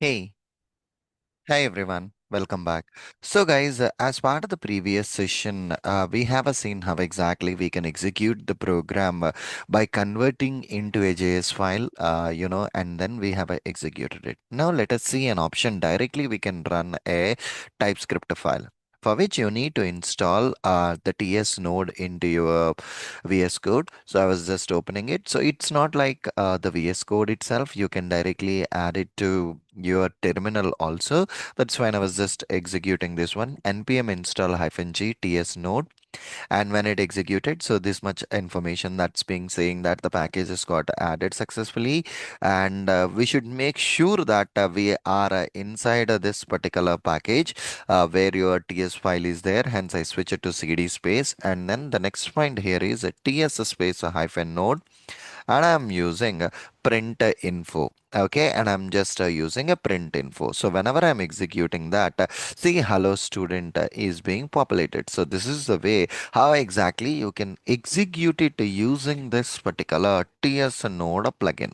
Hey, hi everyone. Welcome back. So, guys, as part of the previous session, we have seen how exactly we can execute the program by converting into a JS file, and then we have executed it. Now, let us see an option directly. We can run a TypeScript file. For which you need to install the TS node into your VS Code. So I was just opening it. So it's not like the VS Code itself. You can directly add it to your terminal also. That's fine. I was just executing this one. npm install -g ts node. And when it executed, so this much information that's being saying that the package has got added successfully. And we should make sure that we are inside this particular package where your TS file is there. Hence, I switch it to CD space. And then the next point here is a TS space a hyphen node, and I'm using print info. Okay, and I'm just using a print info. So whenever I'm executing that, see hello student is being populated. So this is the way how exactly you can execute it using this particular TS node plugin.